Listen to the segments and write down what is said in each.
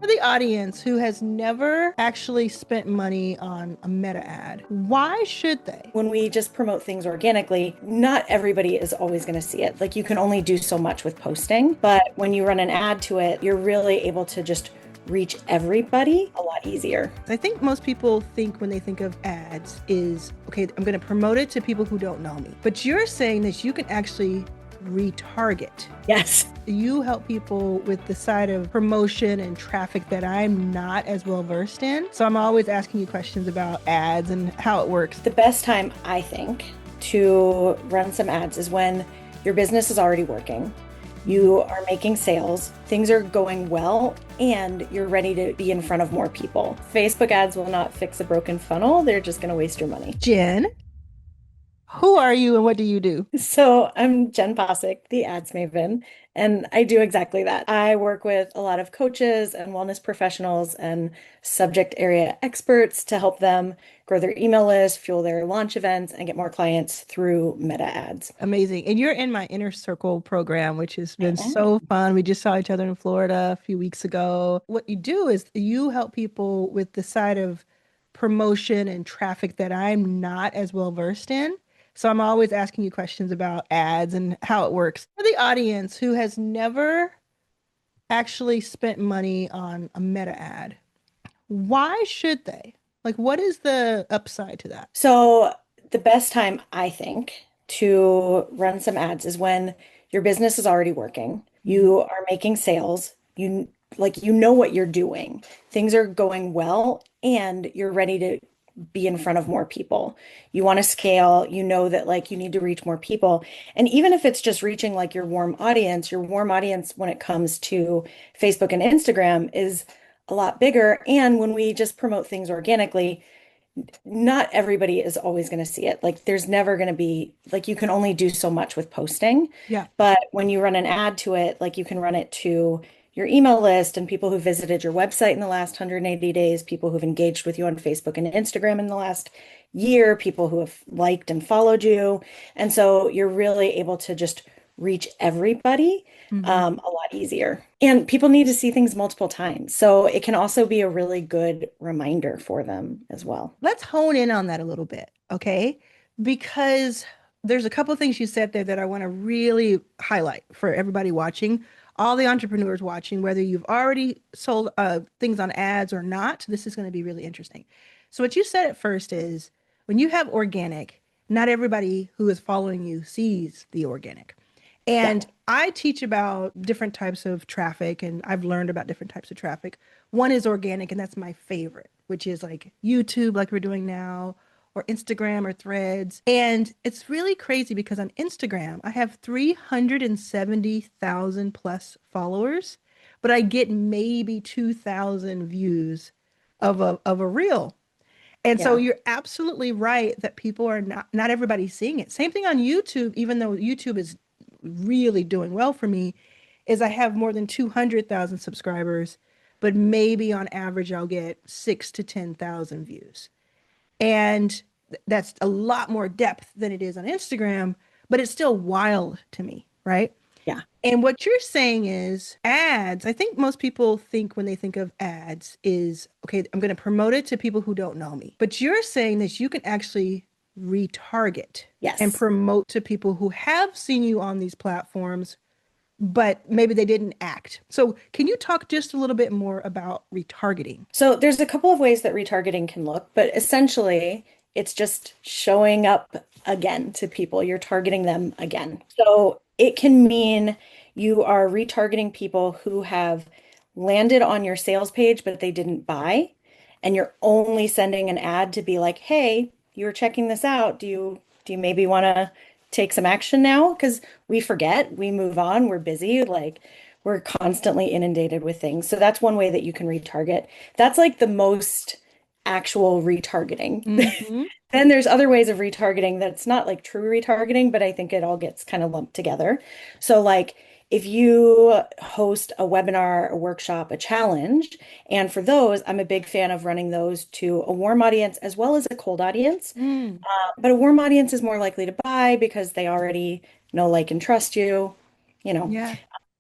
For the audience who has never actually spent money on a meta ad, why should they? When we just promote things organically, not everybody is always going to see it. Like you can only do so much with posting, but when you run an ad to it, you're really able to just reach everybody a lot easier. I think most people think when they think of ads is, okay, I'm going to promote it to people who don't know me. But you're saying that you can actually retarget. Yes. You help people with the side of promotion and traffic that I'm not as well versed in. So I'm always asking you questions about ads and how it works. The best time, I think, to run some ads is when your business is already working. You are making sales, things are going well, and you're ready to be in front of more people. Facebook ads will not fix a broken funnel. They're just going to waste your money. Jen, who are you and what do you do? So I'm Jenn Possick, the ads maven, and I do exactly that. I work with a lot of coaches and wellness professionals and subject area experts to help them grow their email list, fuel their launch events, and get more clients through meta ads. Amazing. And you're in my Inner Circle program, which has I been am. so fun. We just saw each other in Florida a few weeks ago. What you do is you help people with the side of promotion and traffic that I'm not as well versed in. So I'm always asking you questions about ads and how it works. For the audience who has never actually spent money on a meta ad, why should they? Like, what is the upside to that? So the best time, I think, to run some ads is when your business is already working. You are making sales. You know what you're doing. Things are going well, and you're ready to be in front of more people. You want to scale, you know that like you need to reach more people. And even if it's just reaching like your warm audience when it comes to Facebook and Instagram is a lot bigger. And when we just promote things organically, not everybody is always going to see it. Like there's never going to be like you can only do so much with posting. Yeah. But when you run an ad to it, like you can run it to your email list and people who visited your website in the last 180 days, people who've engaged with you on Facebook and Instagram in the last year, people who have liked and followed you. And so you're really able to just reach everybody Mhm. a lot easier. And people need to see things multiple times. So it can also be a really good reminder for them as well. Let's hone in on that a little bit, okay? Because there's a couple things you said there that I want to really highlight for everybody watching, all the entrepreneurs watching, whether you've already sold things on ads or not. This is going to be really interesting. So, what you said at first is when you have organic, not everybody who is following you sees the organic. Yeah. And I teach about different types of traffic, and I've learned about different types of traffic. One is organic, and that's my favorite, which is like YouTube, like we're doing now, or Instagram or Threads. And it's really crazy because on Instagram, I have 370,000 plus followers, but I get maybe 2,000 views of a reel. And so Yeah. you're absolutely right that people are not everybody's seeing it. Same thing on YouTube, even though YouTube is really doing well for me, is I have more than 200,000 subscribers, but maybe on average I'll get 6 to 10,000 views. And that's a lot more depth than it is on Instagram, but it's still wild to me, right? Yeah. And what you're saying is ads. I think most people think when they think of ads is, okay, I'm going to promote it to people who don't know me. But you're saying that you can actually retarget and Yes. promote to people who have seen you on these platforms, but maybe they didn't act. So can you talk just a little bit more about retargeting? So there's a couple of ways that retargeting can look, but essentially it's just showing up again to people. You're targeting them again. So it can mean you are retargeting people who have landed on your sales page, but they didn't buy. And you're only sending an ad to be like, hey, you were checking this out. Do you maybe want to take some action now? Because we forget, we move on, we're busy, like we're constantly inundated with things. So that's one way that you can retarget. That's like the most actual retargeting. Hmm. Then there's other ways of retargeting that's not like true retargeting, but I think it all gets kind of lumped together. So like if you host a webinar, a workshop, a challenge, and for those, I'm a big fan of running those to a warm audience as well as a cold audience. Mm, But a warm audience is more likely to buy because they already know, like, and trust you, you know. yeah.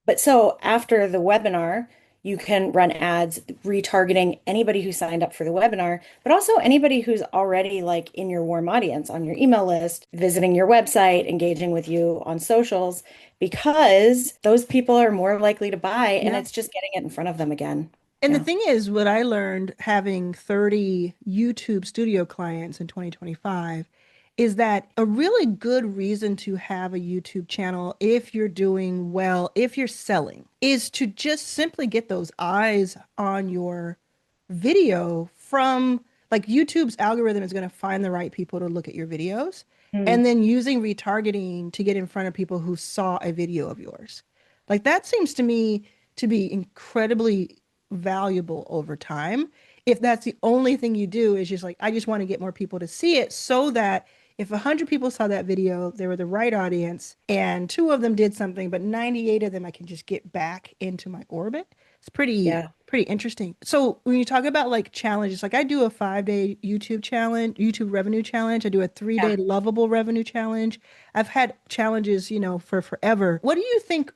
But so after the webinar, You can run ads retargeting anybody who signed up for the webinar, but also anybody who's already like in your warm audience on your email list, visiting your website, engaging with you on socials, because those people are more likely to buy and Yeah. it's just getting it in front of them again. And the Yeah. thing is, what I learned having 30 YouTube studio clients in 2025 is that a really good reason to have a YouTube channel, if you're doing well, if you're selling, is to just simply get those eyes on your video from like YouTube's algorithm is going to find the right people to look at your videos Mm, and then using retargeting to get in front of people who saw a video of yours. Like that seems to me to be incredibly valuable over time. If that's the only thing you do is just like, I just want to get more people to see it so that if 100 people saw that video, they were the right audience and two of them did something, but 98 of them I can just get back into my orbit. It's yeah. pretty interesting. So when you talk about like challenges, like I do a 5 day YouTube challenge, YouTube revenue challenge. I do a 3 day Yeah. lovable revenue challenge. I've had challenges, for forever. What do you think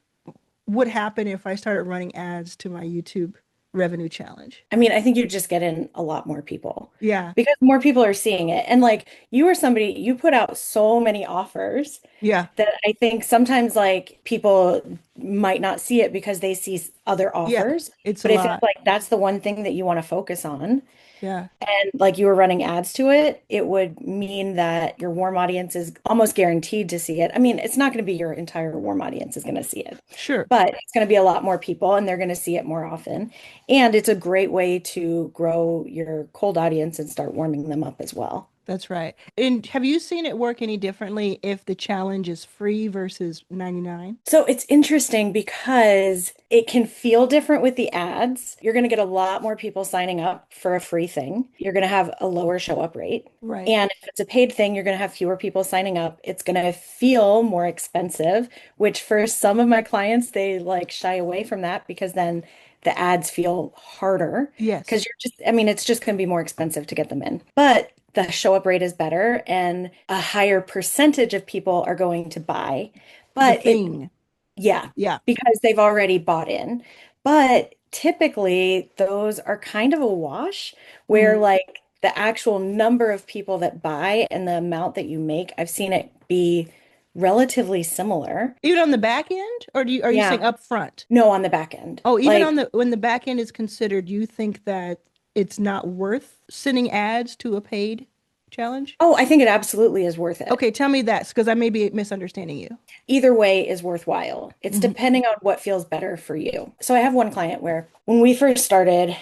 would happen if I started running ads to my YouTube revenue challenge? I mean, I think you just get in a lot more people Yeah. because more people are seeing it. And like you are somebody, you put out so many offers Yeah. that I think sometimes like people might not see it because they see other Yeah. offers. It's a But if it's lot. like that's the one thing that you want to focus on, Yeah. and like you were running ads to it, it would mean that your warm audience is almost guaranteed to see it. I mean, it's not going to be your entire warm audience is going to see it, Sure. but it's going to be a lot more people and they're going to see it more often. And it's a great way to grow your cold audience and start warming them up as well. That's right. And have you seen it work any differently if the challenge is free versus 99? So it's interesting because it can feel different with the ads. You're going to get a lot more people signing up for a free thing. You're going to have a lower show up rate. Right. And if it's a paid thing, you're going to have fewer people signing up. It's going to feel more expensive, which for some of my clients, they like shy away from that because then the ads feel harder because Yes. you're just, I mean, it's just going to be more expensive to get them in. But the show up rate is better and a higher percentage of people are going to buy. The But it, thing. yeah, Yeah. because they've already bought in. But typically, those are kind of a wash where, Mm. like, the actual number of people that buy and the amount that you make, I've seen it be relatively similar. Even on the back end, or are you saying Yeah. up front? No, on the back end. Oh, even Like, on the when the back end is considered, you think that it's not worth sending ads to a paid challenge? oh, I think it absolutely is worth it. Okay, tell me that because I may be misunderstanding you. Either way is worthwhile. It's Mhm. depending on what feels better for you. So I have one client where when we first started,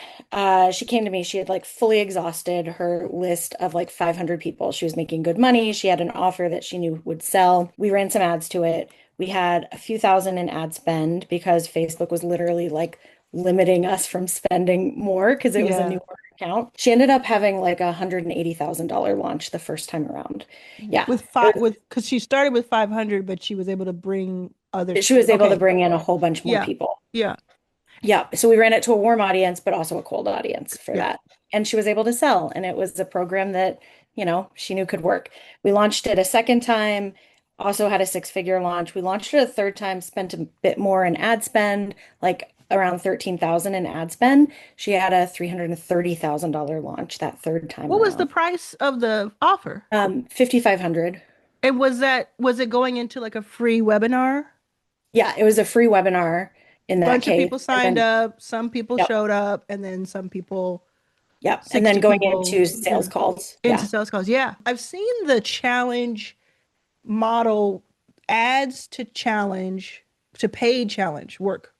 she came to me, she had like fully exhausted her list of like 500 people. She was making good money. She had an offer that she knew would sell. We ran some ads to it. We had a few thousand in ad spend because Facebook was literally like limiting us from spending more because it was a Yeah. newer account. She ended up having like a $180,000 launch the first time around. Yeah. With five with because she started with 500, but she was able to bring other She was able to okay. bring in a whole bunch more Yeah. people. Yeah. Yeah. So we ran it to a warm audience, but also a cold audience for Yeah. that. And she was able to sell. And it was a program that, she knew could work. We launched it a second time, also had a six-figure launch. We launched it a third time, spent a bit more in ad spend, like around 13,000 in ad spend. She had a $330,000 launch that third time What was the around. price of the offer? 5,500. And was it going into like a free webinar? Yeah, it was a free webinar in that Bunch of case. people And signed then, up, some people yep. showed up, and then some people, Yep. And then 60 going people, into sales calls. into Yeah. sales calls. Yeah. I've seen the challenge model ads to paid challenge work.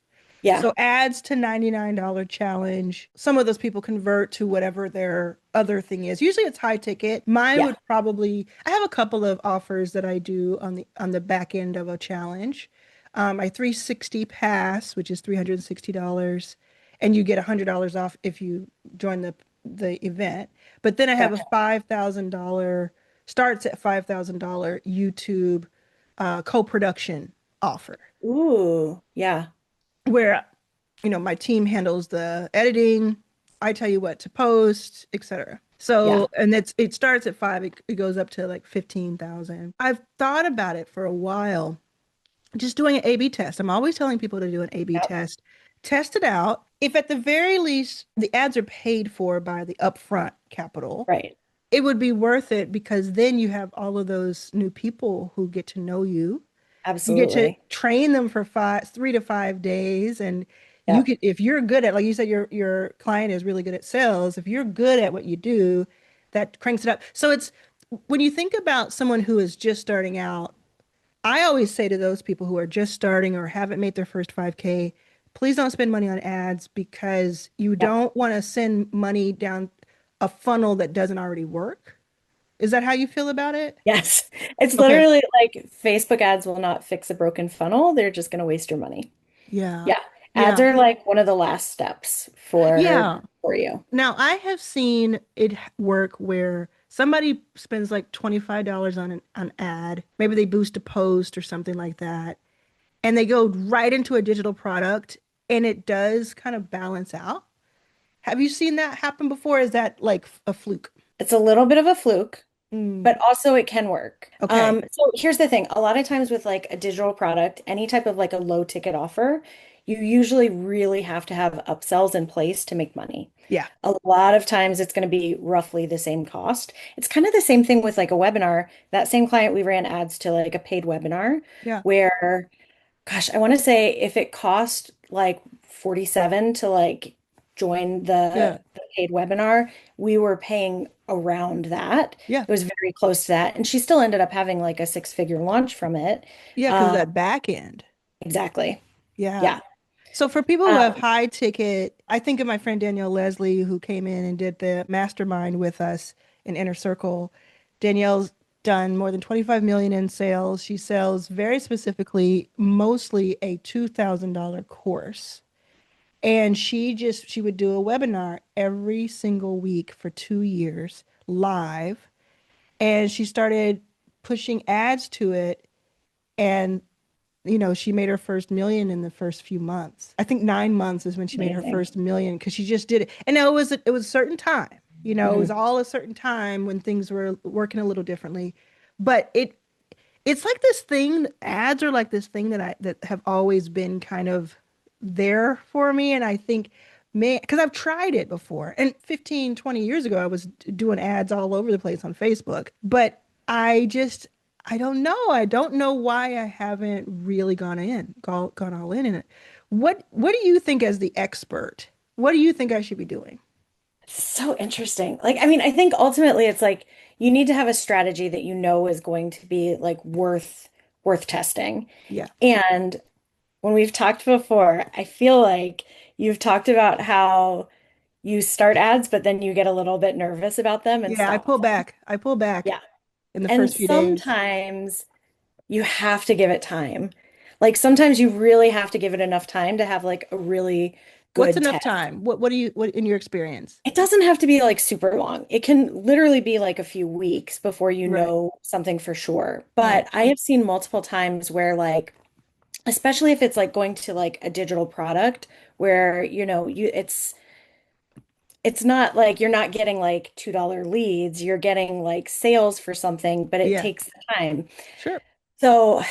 Yeah. So ads to $99 challenge. Some of those people convert to whatever their other thing is. Usually it's high ticket. Mine Yeah. would probably I have a couple of offers that I do on the back end of a challenge. My 360 pass, which is $360, and you get $100 off if you join the event. But then I have a Gotcha. $5,000 starts at $5,000 YouTube co-production offer Ooh. Yeah. where my team handles the editing. I tell you what to post, etc. Yeah. So, and it starts at five, it goes up to like 15,000. I've thought about it for a while, just doing an A/B test. I'm always telling people to do an A/B Yep. test test it out. If at the very least the ads are paid for by the upfront capital, Right. it would be worth it because then you have all of those new people who get to know you. You get to Absolutely. train them for 3 to 5 days, and you Yeah. could, if you're good at, like you said, your client is really good at sales. If you're good at what you do, that cranks it up. So it's when you think about someone who is just starting out, I always say to those people who are just starting or haven't made their first 5K, please don't spend money on ads because you Yeah. don't want to send money down a funnel that doesn't already work. Is that how you feel about it? Yes. It's Okay. literally like Facebook ads will not fix a broken funnel. They're just going to waste your money. Yeah. Yeah. Ads Yeah. are like one of the last steps Yeah. for you. Now, I have seen it work where somebody spends like $25 on an ad. Maybe they boost a post or something like that, and they go right into a digital product, and it does kind of balance out. Have you seen that happen before? Is that like a fluke? It's a little bit of a fluke, Mm, but also it can work. okay. So here's the thing. A lot of times with like a digital product, any type of like a low ticket offer, you usually really have to have upsells in place to make money. Yeah. A lot of times it's going to be roughly the same cost. It's kind of the same thing with like a webinar. That same client, we ran ads to like a paid webinar Yeah. where, gosh, I want to say if it cost like 47 to like join Yeah. the paid webinar, we were paying around that. Yeah. It was very close to that. And she still ended up having like a six-figure launch from it. Yeah. Because of Uh, that back end. exactly. Yeah. Yeah. So for people who have Um, high ticket, I think of my friend Danielle Leslie who came in and did the mastermind with us in Inner Circle. Danielle's done more than 25 million in sales. She sells very specifically mostly a $2,000 course. And she would do a webinar every single week for 2 years live. And she started pushing ads to it, and she made her first million in the first few months. I think 9 months is when she made her amazing. first million because she just did it. And now it was a certain time. It was Mhm. all a certain time when things were working a little differently. But it's like this thing, ads are like this thing that have always been kind of there for me. And I think, man, because I've tried it before. And 15, 20 years ago, I was doing ads all over the place on Facebook. But I just, I don't know. I don't know why I haven't really gone all in it. What do you think as the expert? What do you think I should be doing? So interesting. Like, I mean, I think ultimately it's like you need to have a strategy that you know is going to be like worth testing. Yeah. And when we've talked before, I feel like you've talked about how you start ads, but then you get a little bit nervous about them and Yeah, I stop pull them. back. I pull back Yeah. in the And first few days. sometimes you have to give it time. Like sometimes you really have to give it enough time to have like a really What's good enough test. time? What do you what in your experience? It doesn't have to be like super long. It can literally be like a few weeks before you Right. know something for sure. Right. But I have seen multiple times where like, especially if it's like going to like a digital product where, it's not like you're not getting like $2 leads, you're getting like sales for something, but it Yeah. takes time. Sure. So,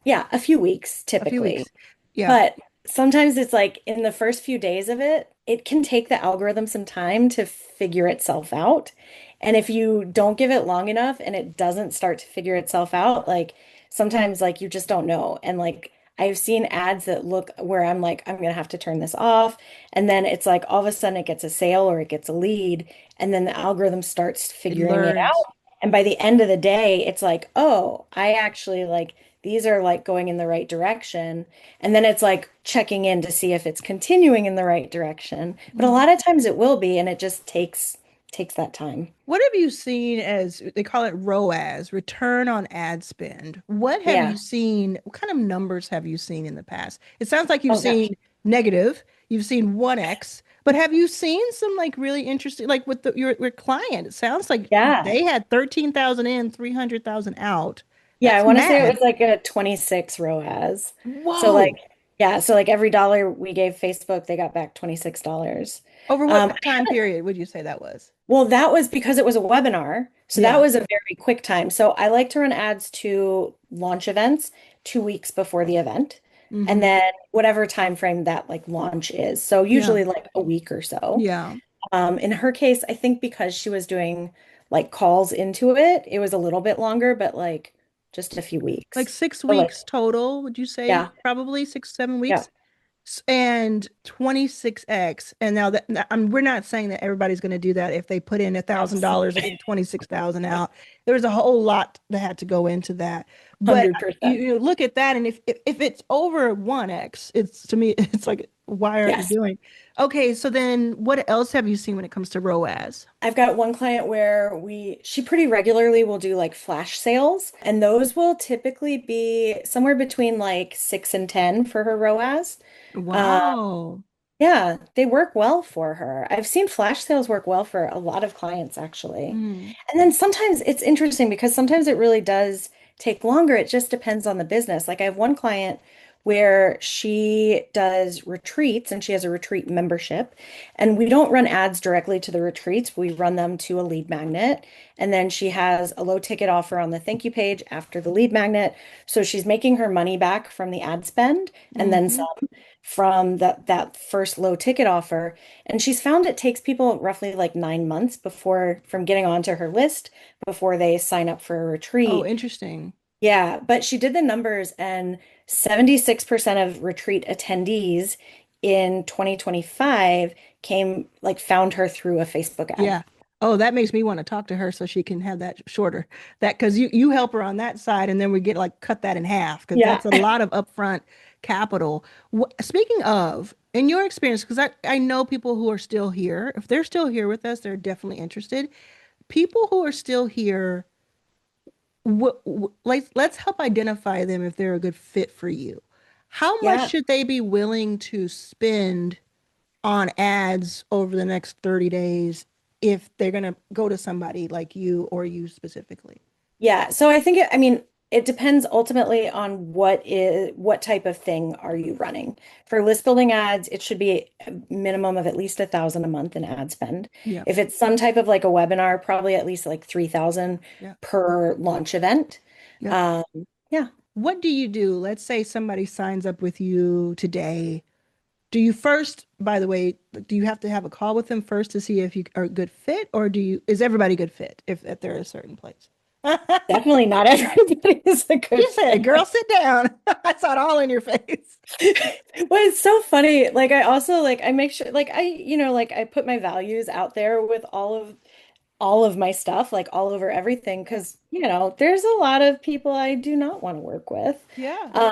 yeah, a few weeks A few typically. weeks. Yeah. But sometimes it's like in the first few days of it, it can take the algorithm some time to figure itself out. And if you don't give it long enough and it doesn't start to figure itself out, like sometimes like you just don't know. And like I've seen ads that look where I'm like, I'm gonna have to turn this off. And then it's like all of a sudden it gets a sale or it gets a lead. And then the algorithm starts It figuring it learns. out. And by the end of the day, it's like, oh, I actually like these are like going in the right direction. And then it's like checking in to see if it's continuing in the right direction. But a Mhm. lot of times it will be, and it just takes that time. What have you seen as they call it ROAS, return on ad spend? What have you Yeah. seen? What kind of numbers have you seen in the past? It sounds like you've Oh gosh. seen negative, you've seen 1x, but have you seen some like really interesting, like with your client? It sounds like Yeah. they had 13,000 in, 300,000 out. Yeah, I That's want to say it mad. was like a 26 ROAS. So like, Whoa. yeah, so like every dollar we gave Facebook, they got back $26. Over Um, what time period would you say that was? well, that was because it was a webinar. So that Yeah. was a very quick time. So I like to run ads to launch events 2 weeks before the event. and Mm-hmm. then whatever time frame that like launch is. So Yeah. usually like a week or so. Yeah. In her case, I think because she was doing like calls into it, it was a little bit longer, but like just a few Like weeks. six So like, weeks total, would you say? yeah, Probably six, yeah, 7 weeks? And 26x. And now we're not saying that everybody's going to do that if they put in $1,000 to absolutely. get 26,000 out. There was a whole lot that had to go into that. But you, 100%. you look at that, and if it's over 1x, it's to me, it's like, why aren't you Yes. doing? Okay, so then what else have you seen when it comes to ROAS? I've got one client where she pretty regularly will do like flash sales, and those will typically be somewhere between like 6 and 10 for her ROAS. Uh, Wow. yeah, they work well for her. I've seen flash sales work well for a lot of clients actually. Mm. And then sometimes it's interesting because sometimes it really does take longer. It just depends on the business. Like I have one client where she does retreats and she has a retreat membership. And we don't run ads directly to the retreats. We run them to a lead magnet. And then she has a low ticket offer on the thank you page after the lead magnet. So she's making her money back from the ad spend and then Hmm. some from that first low ticket offer. And she's found it takes people roughly like 9 months before from getting onto her list before they sign up for a Oh, retreat. interesting. Yeah, but she did the numbers and 76% of retreat attendees in 2025 came like found her through a Facebook ad. Yeah. Oh, that makes me want to talk to her so she can have that shorter. That because you help her on that side, and then we get like cut that in half because Yeah. that's a lot of upfront capital. Speaking of, in your experience, because I know people who are still here. If they're still here with us, they're definitely interested. People who are still here, let's help identify them if they're a good fit for you. How much Yeah. should they be willing to spend on ads over the next 30 days if they're going to go to somebody like you or you specifically? Yeah, so I think I mean, it depends ultimately on what type of thing are you running. For list building ads, it should be a minimum of at least 1,000 a month in ad spend. Yeah. If it's some type of like a webinar, probably at least like 3,000 Yeah. per launch event. Yeah. Um, yeah. What do you do? Let's say somebody signs up with you today. Do you first, by the way, do you have to have a call with them first to see if you are a good fit, or is everybody a good fit if they're at a certain place? Definitely not everybody is a good You said, fit. girl, sit down. I saw it all in your face. Well, it's so funny. Like I also like I make sure like like I put my values out there with all of my stuff, like all over everything, Yeah. because, there's a lot of people I do not want to work with. Yeah.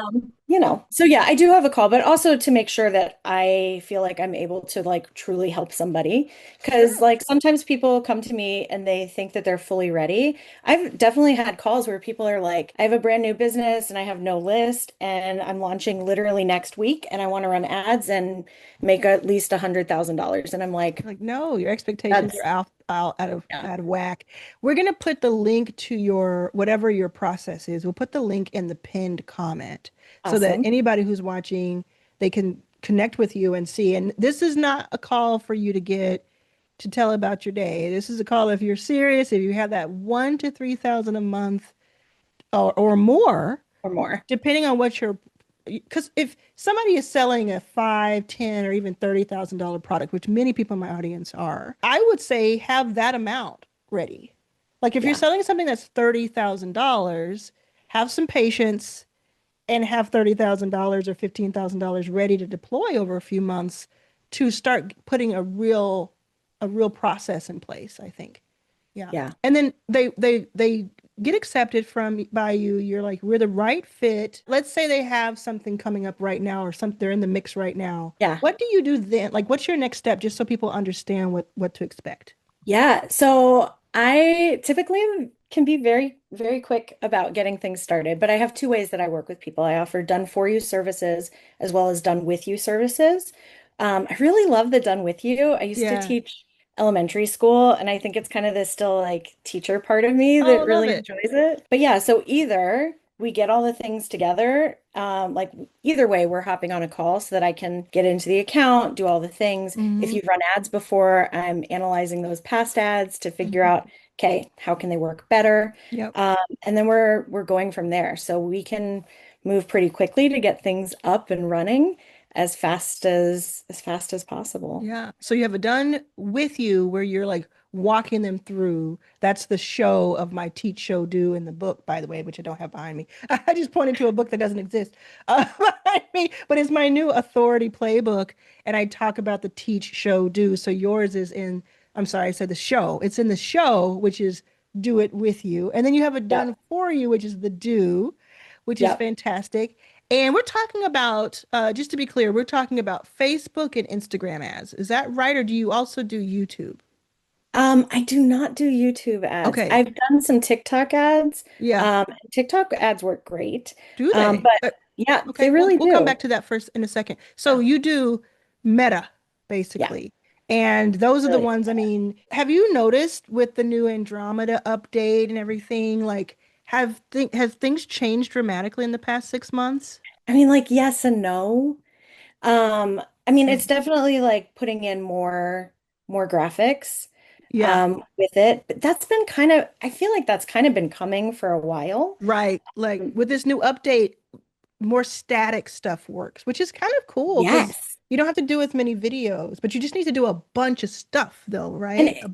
So yeah, I do have a call, but also to make sure that I feel like I'm able to like truly help somebody. Because Sure. like sometimes people come to me and they think that they're fully ready. I've definitely had calls where people are like, I have a brand new business and I have no list and I'm launching literally next week and I want to run ads and make at least $100,000. And I'm like, Like, no, your expectations are that's yeah, out of whack. We're gonna put the link to your whatever your process is. We'll put the link in the pinned comment so that awesome. anybody who's watching, they can connect with you and see. And this is not a call for you to tell about your day. This is a call if you're serious, if you have that 1 to 3 thousand a month or more, Or more. depending on what you're, because if somebody is selling a 5, 10, or even $30,000 product, which many people in my audience are, I would say have that amount ready. Like if you're Yeah. selling something that's $30,000, have some patience and have $30,000 or $15,000 ready to deploy over a few months to start putting a real process in place, I think. Yeah. Yeah. And then they get accepted from by you. You're like, we're the right fit. Let's say they have something coming up right now or something they're in the mix right now. Yeah. What do you do then? Like what's your next step just so people understand what to expect? Yeah. So I typically can be very, very quick about getting things started, but I have two ways that I work with people. I offer done for you services as well as done with you services. I really love the done with you. I used to Yeah. teach elementary school, and I think it's kind of this still like teacher part of me Oh, that love really it. enjoys it. But yeah, so either we get all the things together, like either way, we're hopping on a call so that I can get into the account, do all the things. If Hmm. you've run ads before, I'm analyzing those past ads to figure Hmm. out, okay, how can they work better? Yep. And then we're going from there. So we can move pretty quickly to get things up and running as fast as possible. Yeah. So you have a done with you where you're like walking them through. That's the show of my teach, show, do in the book, by the way, which I don't have behind me. I just pointed to a book that doesn't exist behind me, but it's my new authority playbook. And I talk about the teach, show, do. So yours is in, I'm sorry, I said the show. It's in the show, which is do it with you. And then you have a done Yep. for you, which is the do, which is Yep. fantastic. And we're talking about, just to be clear, we're talking about Facebook and Instagram ads. Is that right? Or do you also do YouTube? I do not do YouTube ads. Okay. I've done some TikTok ads. Yeah. TikTok ads work great. Do they? But yeah, they Okay. We'll really we'll come do. back to that first in a second. So you do Meta, Yeah, basically. And those are the really. ones, I mean, have you noticed with the new Andromeda update and everything, like have things changed dramatically in the past 6 months? I mean, like, yes and no. I mean, Okay. it's definitely like putting in more graphics Yeah. with it, but that's been kind of, I feel like that's kind of been coming for a while. Right. Like with this new update, more static stuff works, which is kind of cool because Yes. you don't have to do as many videos, but you just need to do a bunch of stuff though, And right? A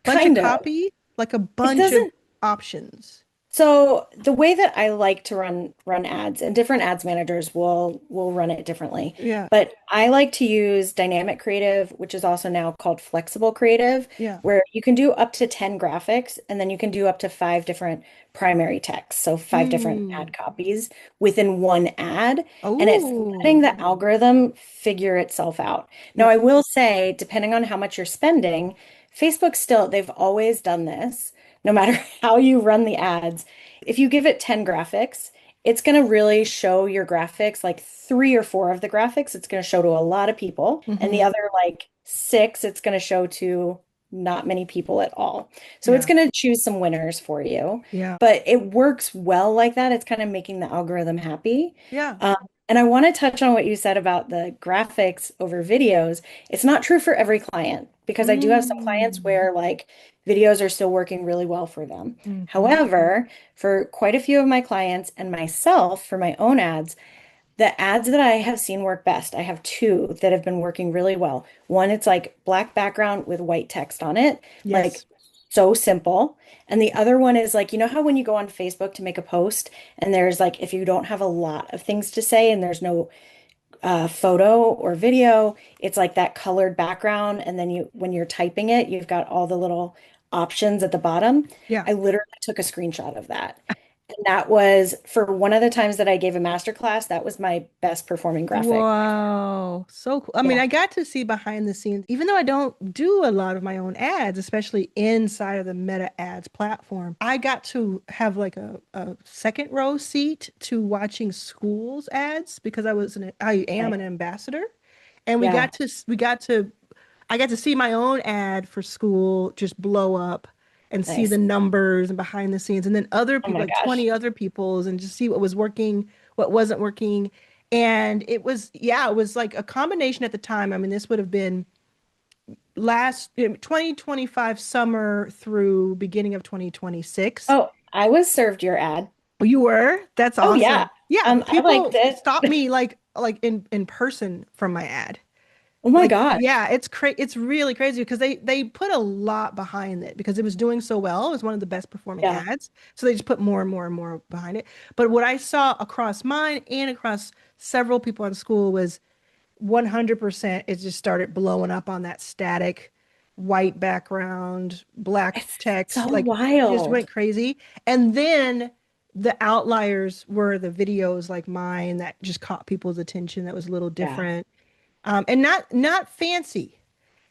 bunch of kind of. copy, like a It bunch of doesn't. options. So the way that I like to run ads, and different ads managers will run it differently, Yeah. but I like to use dynamic creative, which is also now called flexible creative, Yeah. where you can do up to 10 graphics and then you can do up to five different primary texts, so five different Mm. ad copies within one ad, and it's letting Oh, the algorithm figure itself out. Now, yeah. I will say, depending on how much you're spending, Facebook still, they've always done this no matter how you run the ads. If you give it 10 graphics, it's going to really show your graphics, like three or four of the graphics, it's going to show to a lot of people. And the Hmm. other, like six, it's going to show to not many people at all. So it's Yeah. going to choose some winners for you. Yeah. But it works well like that. It's kind of making the algorithm happy. Yeah. Um, and I want to touch on what you said about the graphics over videos. It's not true for every client because I do have some clients Mm. where like videos are still working really well for them. Hmm. However, for quite a few of my clients and myself for my own ads, the ads that I have seen work best, I have two that have been working really well. One, it's like black background with white text on it, like Yes. so simple. And the other one is like, you know how when you go on Facebook to make a post and there's like, if you don't have a lot of things to say and there's no photo or video, it's like that colored background. And then when you're typing it, you've got all the little options at the bottom. Yeah. I literally took a screenshot of that. And that was for one of the times that I gave a master class, that was my best performing graphic. Wow, so cool. I mean, Yeah. I got to see behind the scenes, even though I don't do a lot of my own ads, especially inside of the Meta Ads platform. I got to have like a second row seat to watching schools ads because I am Right. an ambassador, and Yeah. I got to see my own ad for school just blow up and see the Nice. numbers and behind the scenes, and then other Oh people, my like gosh. 20 other people's, and just see what was working, what wasn't working. And it was, yeah, it was like a combination at the time. I mean, this would have been 2025 summer through beginning of 2026. Oh, I was served your ad. You were? That's Oh yeah. awesome. Yeah, I liked people it. stopped me like in person from my ad. Oh my Like, gosh. yeah, it's really crazy because they put a lot behind it because it was doing so well. It was one of the best performing Yeah. ads. So they just put more and more and more behind it. But what I saw across mine and across several people in school was 100% it just started blowing up on that static white background, black It's text, so like just wild. went crazy. And then the outliers were the videos like mine that just caught people's attention that was a little Yeah. different, and not fancy.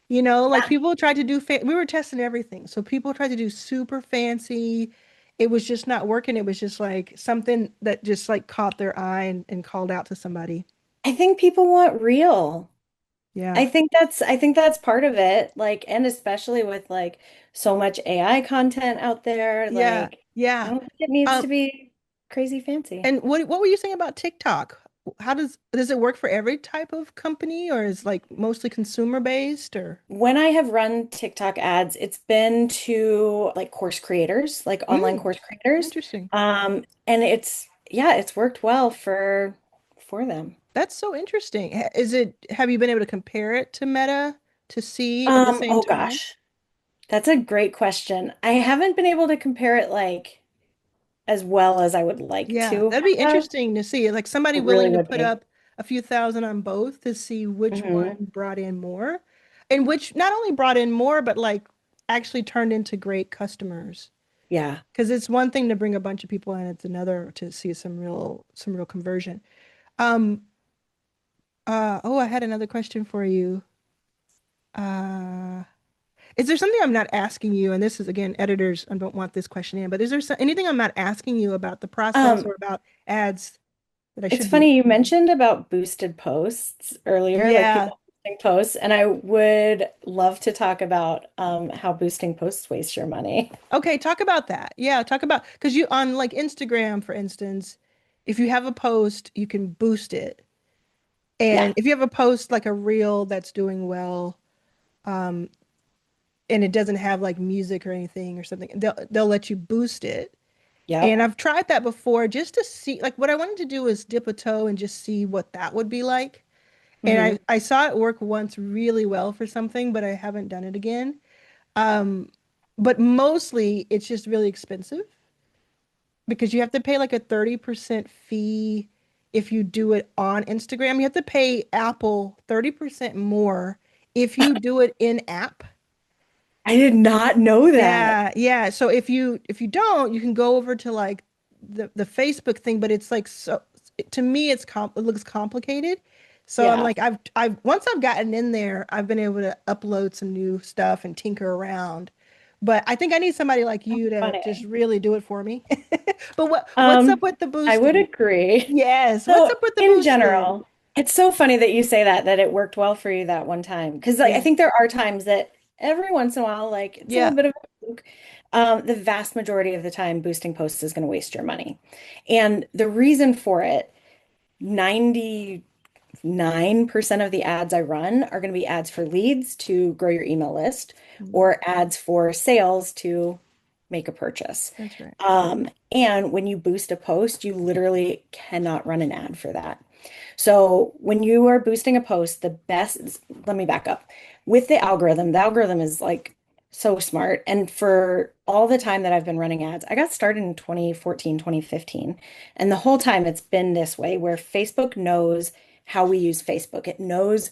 Like people tried to do we were testing everything. So people tried to do super fancy. It was just not working. It was just like something that just like caught their eye and called out to somebody. I think people want real. Yeah. I think that's part of it. Like, and especially with like so much AI content out there, Yeah. like I Yeah. don't think it needs Um, to be crazy fancy. and what were you saying about TikTok? How does it work for every type of company, or is like mostly consumer based, or When I have run TikTok ads, it's been to like course creators, like online mm, course creators. interesting. And it's yeah, it's worked well for them. That's so interesting. Have you been able to compare it to Meta to see at the same Oh time? gosh, that's a great question. I haven't been able to compare it like as well as I would like Yeah, to that'd be have. interesting to see. Like somebody It really willing to would put be. up a few thousand on both to see which one Hmm. brought in more, and which not only brought in more, but like actually turned into great customers. Yeah. Because it's one thing to bring a bunch of people in, it's another to see some real conversion. Um, oh, I had another question for you. Uh, is there something I'm not asking you? And this is again, editors, I don't want this question in, but is there anything I'm not asking you about the process or Um, about ads that I it's should be? funny you mentioned about boosted posts earlier, like Yeah. people boosting posts, and I would love to talk about how boosting posts waste your money. Okay, talk about that. Yeah, talk about because you on like Instagram, for instance, if you have a post, you can boost it. And Yeah. if you have a post like a reel that's doing well, um, and it doesn't have like music or anything or something, they'll let you boost it. And Yep. I've tried that before just to see like what I wanted to do is dip a toe and just see what that would be like. And Hmm. I saw it work once really well for something, but I haven't done it again. Um, but mostly it's just really expensive because you have to pay like a 30% fee if you do it on Instagram. You have to pay Apple 30% more if you do it in app. I did not know that. Yeah, yeah. So if you don't, you can go over to like the Facebook thing, but it's like so to me it looks complicated. So I'm Yeah. like I've once I've gotten in there, I've been able to upload some new stuff and tinker around. But I think I need somebody like That's you to just funny. really do it for me. But what's up Um, with the I would boosting? agree. Yes, what's So up with the in boosting? general, it's so funny that you say that it worked well for you that one time. Because like I Yeah. think there are times that every once in a while, like it's a Yeah. little bit of a fluke. The vast majority of the time, boosting posts is going to waste your money. And the reason for it, 99% of the ads I run are going to be ads for leads to grow your email list Mm, or ads for sales to make a purchase. that's right. And when you boost a post, you literally cannot run an ad for that. So when you are boosting a post, the best, let me back up. With the algorithm is like so smart. And for all the time that I've been running ads, I got started in 2014, 2015. And the whole time it's been this way where Facebook knows how we use Facebook. It knows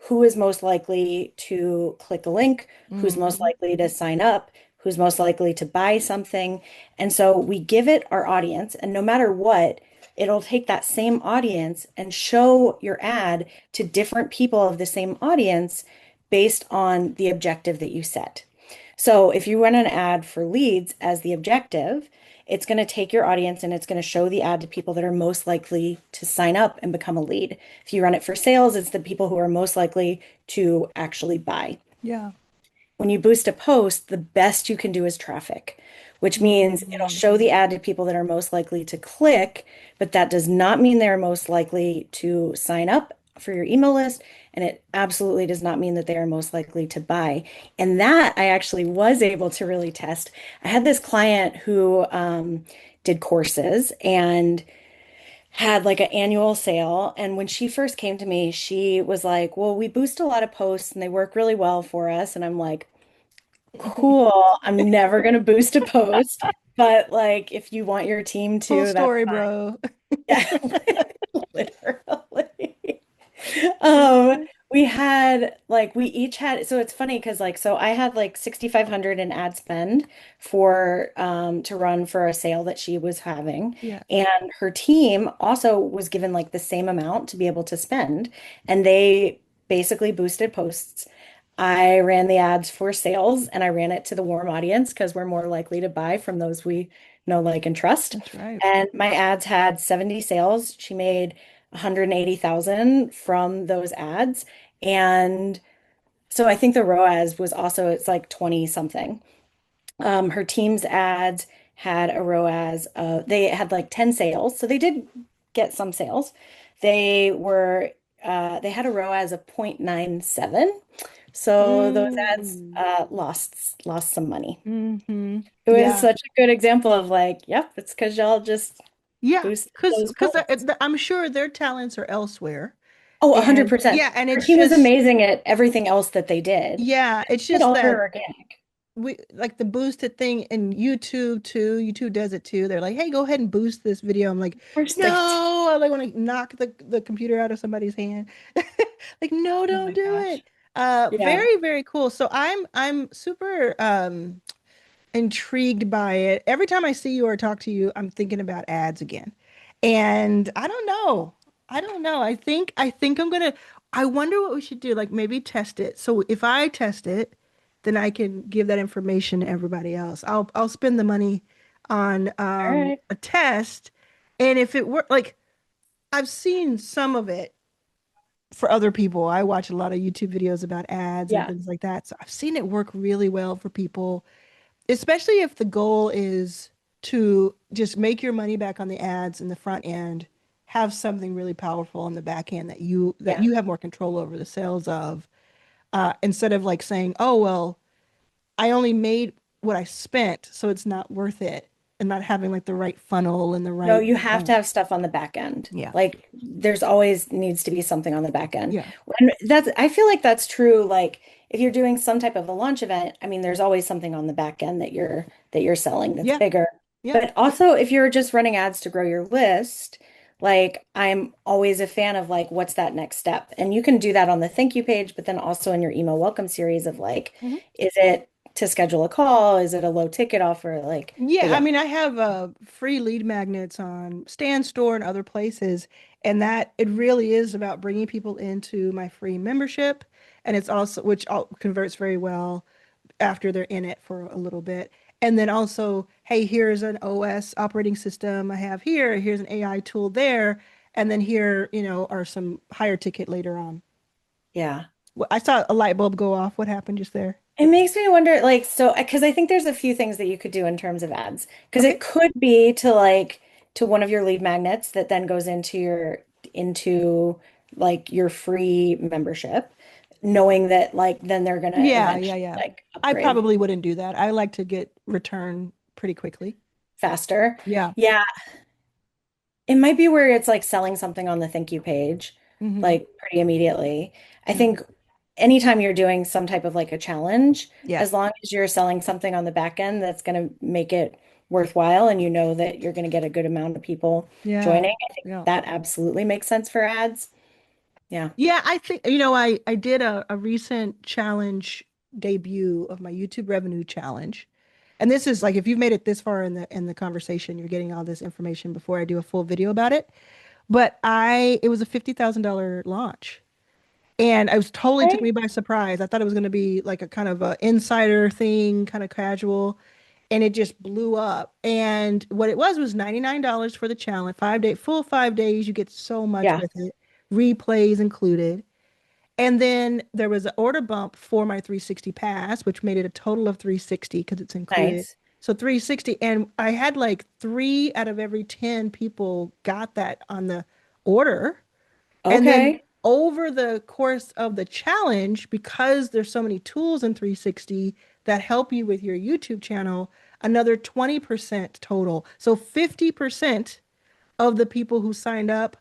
who is most likely to click a link, who's most Hmm. likely to sign up, who's most likely to buy something. And so we give it our audience, and no matter what, it'll take that same audience and show your ad to different people of the same audience based on the objective that you set. So if you run an ad for leads as the objective, it's going to take your audience and it's going to show the ad to people that are most likely to sign up and become a lead. If you run it for sales, it's the people who are most likely to actually buy. Yeah. When you boost a post, the best you can do is traffic, which means it'll Mm, show the ad to people that are most likely to click, but that does not mean they're most likely to sign up for your email list. And it absolutely does not mean that they are most likely to buy. And that I actually was able to really test. I had this client who did courses and had like an annual sale. And when she first came to me, she was like, well, we boost a lot of posts and they work really well for us. And I'm like, cool. I'm never going to boost a post, but like if you want your team full to, that's story, fine. bro. Yeah, literally. Um, we had like we each had so it's funny because like so I had like 6,500 in ad spend for to run for a sale that she was having, Yeah. and her team also was given like the same amount to be able to spend, and they basically boosted posts. I ran the ads for sales and I ran it to the warm audience because we're more likely to buy from those we know, like, and trust. That's right. And my ads had 70 sales. She made 180,000 from those ads. And so I think the ROAS was also, it's like 20 something. Her team's ads had a ROAS, they had like 10 sales. So they did get some sales. They were, they had a ROAS of 0.97. So those ads Mm. lost some money. Hmm. It was Yeah. such a good example of like, yep, it's because y'all just Yeah, boost because those points. I'm sure their talents are elsewhere. Oh, And 100%. yeah, and Our it's team is just amazing at everything else that they did. yeah, it's It's just all very that organic. we like the boosted thing in YouTube too. YouTube does it too. They're like, "Hey, go ahead and boost this video." I'm like, Of course they do. "No!" I like want to knock the computer out of somebody's hand. Like, no, Oh don't my do gosh. it. Yeah. Very, very cool. So I'm super intrigued by it. Every time I see you or talk to you, I'm thinking about ads again. And I don't know. I don't know. I think I'm gonna I wonder what we should do. Like maybe test it. So if I test it, then I can give that information to everybody else. I'll spend the money on All right. a test. And if it were like I've seen some of it for other people. I watch a lot of YouTube videos about ads and Yeah. things like that. So I've seen it work really well for people, especially if the goal is to just make your money back on the ads in the front end, have something really powerful on the back end that Yeah. you have more control over the sales of, instead of like saying, oh well, I only made what I spent, so it's not worth it, and not having like the right funnel and the No, right you have to have stuff on the back end. yeah, Like there's always needs to be something on the back end. yeah, And that's I feel like that's true. Like if you're doing some type of a launch event, I mean, there's always something on the back end that you're selling that's yeah, bigger. yeah. But also if you're just running ads to grow your list, like I'm always a fan of like what's that next step? And you can do that on the thank you page, but then also in your email welcome series of like, Mhm. is it to schedule a call? Is it a low ticket offer? Like, Yeah, but I yeah, mean, I have free lead magnets on Stand Store and other places, and that it really is about bringing people into my free membership, and it's also which converts very well after they're in it for a little bit. And then also, hey, here's an OS operating system I have here, here's an AI tool there, and then here, are some higher ticket later on. yeah. I saw a light bulb go off. What happened just there? It makes me wonder, like, so, because I think there's a few things that you could do in terms of ads. Because Okay. it could be to like to one of your lead magnets that then goes into like your free membership, knowing that like then they're gonna Yeah, yeah, eventually yeah. like I upgrade probably wouldn't do that. I like to get return pretty quickly. faster. Yeah. Yeah, it might be where it's like selling something on the thank you page, Hmm. like pretty immediately. I Hmm. think anytime you're doing some type of like a challenge, Yeah. as long as you're selling something on the back end that's going to make it worthwhile and you know that you're going to get a good amount of people Yeah. joining, I think Yeah. that absolutely makes sense for ads. Yeah. Yeah, I think, I did a recent challenge debut of my YouTube revenue challenge. And this is like if you've made it this far in the conversation, you're getting all this information before I do a full video about it. But it was a $50,000 launch. And I was totally took Okay. me by surprise. I thought it was going to be like a kind of a insider thing, kind of casual, and it just blew up. And what it was $99 for the challenge, 5 day, full 5 days. You get so much Yeah. with it, replays included. And then there was an order bump for my 360 pass, which made it a total of 360 because it's included. Nice. So 360, and I had like 3 out of every 10 people got that on the order. And then Okay. over the course of the challenge, because there's so many tools in 360 that help you with your YouTube channel, another 20% total. So 50% of the people who signed up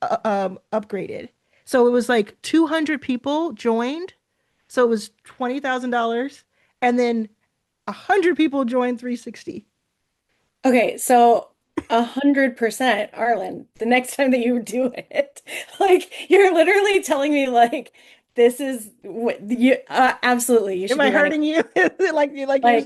upgraded. So it was like 200 people joined. So it was $20,000. And then 100 people joined 360. Okay, so 100% Arlan, the next time that you do it, like you're literally telling me like this is what you absolutely you Am should I be running hurting you? You're just like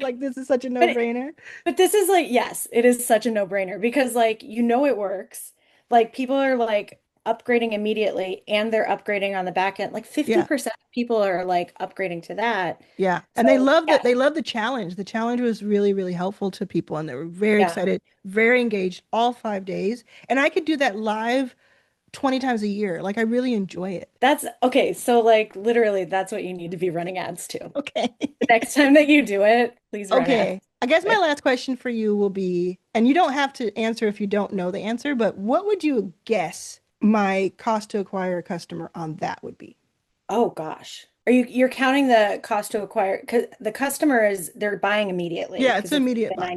like, this is such a but no-brainer. but this is like yes, it is such a no-brainer because like you know it works. Like people are like upgrading immediately and they're upgrading on the back end. Like Yeah. 50% of people are like upgrading to that. Yeah. And they So love yeah, that. They love the challenge. The challenge was really, really helpful to people and they were very yeah. excited, very engaged all 5 days. And I could do that live 20 times a year. Like I really enjoy it. That's okay. So like literally that's what you need to be running ads to. Okay. The next time that you do it, please run ads. Okay. I guess my last question for you will be, and you don't have to answer if you don't know the answer, but what would you guess my cost to acquire a customer on that would be? Oh gosh. You're counting the cost to acquire because the customer is they're buying immediately Yeah, it's because an it's immediate the buy.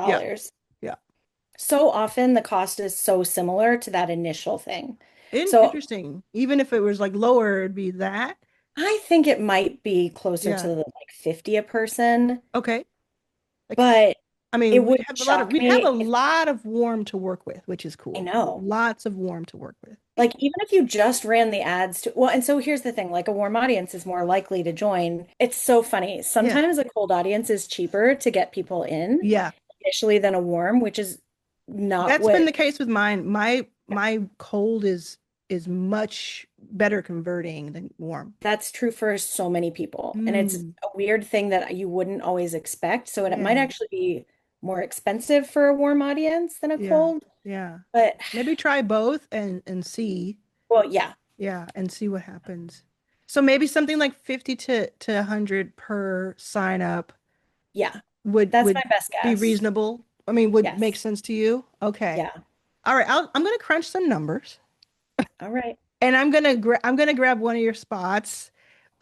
Yeah. $99. Yeah. so often the cost is so similar to that initial thing. So Interesting. Even if it was like lower, it'd be that. I think it might be closer to Yeah. like 50 a person, Okay. Like, but I it mean, wouldn't shock we'd have a me if lot of warm to work with, which is I cool. know. Lots of warm to work with. Like even if you just ran the ads to, well, and so here's the thing, like a warm audience is more likely to join. It's so funny. Yeah. Sometimes a cold audience is cheaper to get people in Yeah. initially than a warm, which is not That's been what the case with mine. My cold is much better converting than warm. that's true for so many people. And it's Mm, a weird thing that you wouldn't always expect. So it might yeah. actually be more expensive for a warm audience than a Yeah. cold. Yeah. But Maybe try both and see. well, yeah, Yeah, and see what happens. So maybe something like 50 to 100 per sign up yeah. would That's my would best be guess. reasonable. I mean, would make Yes. sense to you? Okay. Yeah. All right, I'm gonna crunch some numbers All right. and I'm gonna grab one of your spots.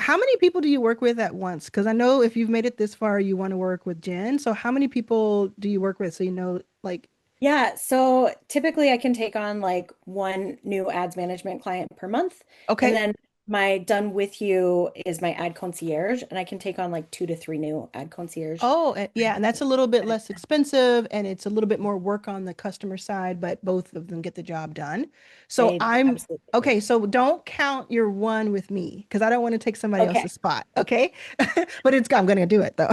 How many people do you work with at once? Because I know if you've made it this far, you want to work with Jen. So how many people do you work with? So you know, like, Yeah, so typically I can take on like one new ads management client per month. And okay, then my done with you is my ad concierge, and I can take on like 2 to 3 new ad concierge. oh, yeah, and that's a little bit less expensive and it's a little bit more work on the customer side, but both of them get the job done. So They I'm absolutely do. okay, so don't count your one with me because I don't want to take somebody Okay. else's spot, okay? But I'm gonna do it though.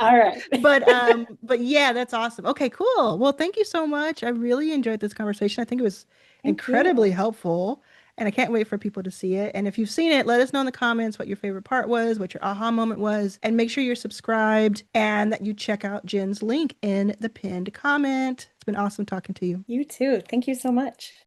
All right. But yeah, that's awesome. Okay, cool. Well, thank you so much. I really enjoyed this conversation. I think it was Thank incredibly you. helpful, and I can't wait for people to see it. And if you've seen it, let us know in the comments what your favorite part was, what your aha moment was, and make sure you're subscribed and that you check out Jen's link in the pinned comment. It's been awesome talking to you. You too. Thank you so much.